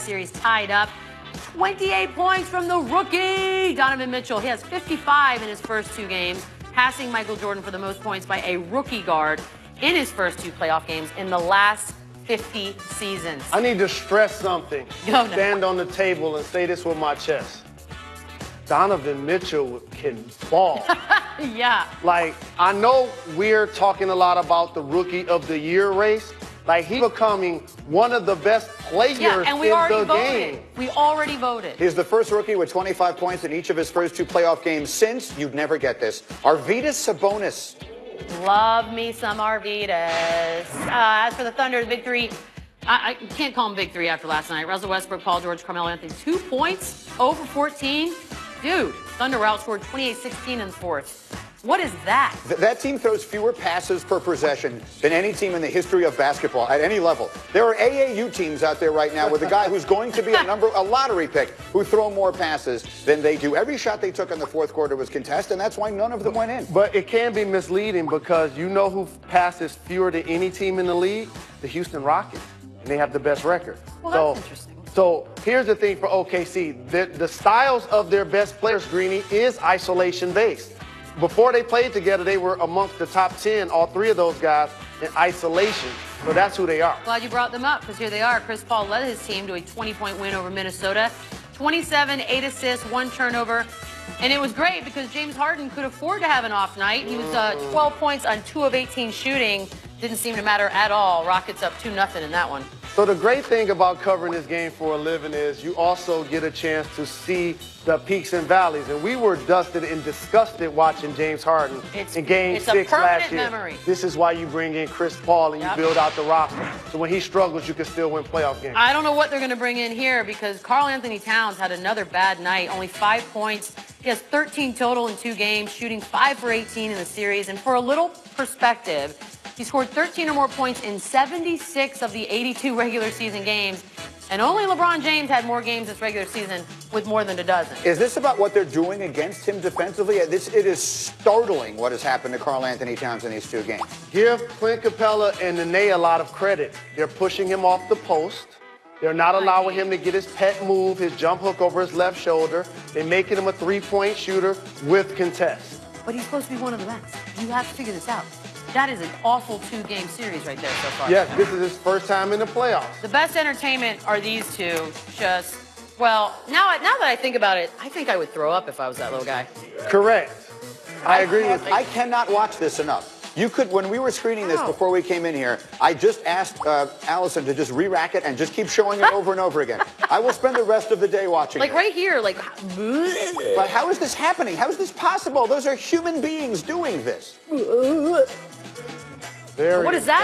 Series tied up. 28 points from the rookie, Donovan Mitchell. He has 55 in his first 2 games, passing Michael Jordan for the most points by a rookie guard in his first 2 playoff games in the last 50 seasons. I need to stress something. Stand on the table and say this with my chest. Donovan Mitchell can ball. Yeah. Like, I know we're talking a lot about the Rookie of the Year race. Like, he's becoming one of the best players in the game. We already voted. He's the first rookie with 25 points in each of his first 2 playoff games since, you'd never get this, Arvydas Sabonis. Love me some Arvydas. As for the Thunder's victory, I can't call them big 3 after last night. Russell Westbrook, Paul George, Carmelo Anthony, 2 points over 14. Dude, Thunder were outscored 28-16 in the fourth. What is that? That team throws fewer passes per possession than any team in the history of basketball at any level. There are AAU teams out there right now with a guy who's going to be a lottery pick who throw more passes than they do. Every shot they took in the fourth quarter was contested, and that's why none of them went in. But it can be misleading because you know who passes fewer than any team in the league? The Houston Rockets. And they have the best record. Well, that's interesting. So here's the thing for OKC. The styles of their best players, Greeny, is isolation-based. Before they played together, they were amongst the top 10, all 3 of those guys, in isolation. So that's who they are. Glad you brought them up, because here they are. Chris Paul led his team to a 20-point win over Minnesota. 27, 8 assists, 1 turnover. And it was great because James Harden could afford to have an off night. He was 12 points on 2 of 18 shooting. Didn't seem to matter at all. Rockets up 2-0 in that one. So the great thing about covering this game for a living is you also get a chance to see the peaks and valleys. And we were dusted and disgusted watching James Harden in Game 6 last year. Memory. This is why you bring in Chris Paul and you build out the roster. So when he struggles, you can still win playoff games. I don't know what they're going to bring in here because Karl Anthony Towns had another bad night. Only 5 points. He has 13 total in 2 games, shooting 5 for 18 in the series. And for a little perspective, he scored 13 or more points in 76 of the 82 regular season games. And only LeBron James had more games this regular season with more than a dozen. Is this about what they're doing against him defensively? It is startling what has happened to Karl Anthony Towns in these 2 games. Give Clint Capella and Nene a lot of credit. They're pushing him off the post. They're not allowing him to get his pet move, his jump hook over his left shoulder. They're making him a 3-point shooter with contest. But he's supposed to be one of the best. You have to figure this out. That is an awful 2-game series right there so far. Yes, this is his first time in the playoffs. The best entertainment are these 2. Just, well, now that I think about it, I think I would throw up if I was that little guy. Correct. I agree with you. I cannot watch this enough. You could, when we were screening this before we came in here, I just asked Allison to just re-rack it and just keep showing it over and over again. I will spend the rest of the day watching it. Right here, like. But how is this happening? How is this possible? Those are human beings doing this. What is that?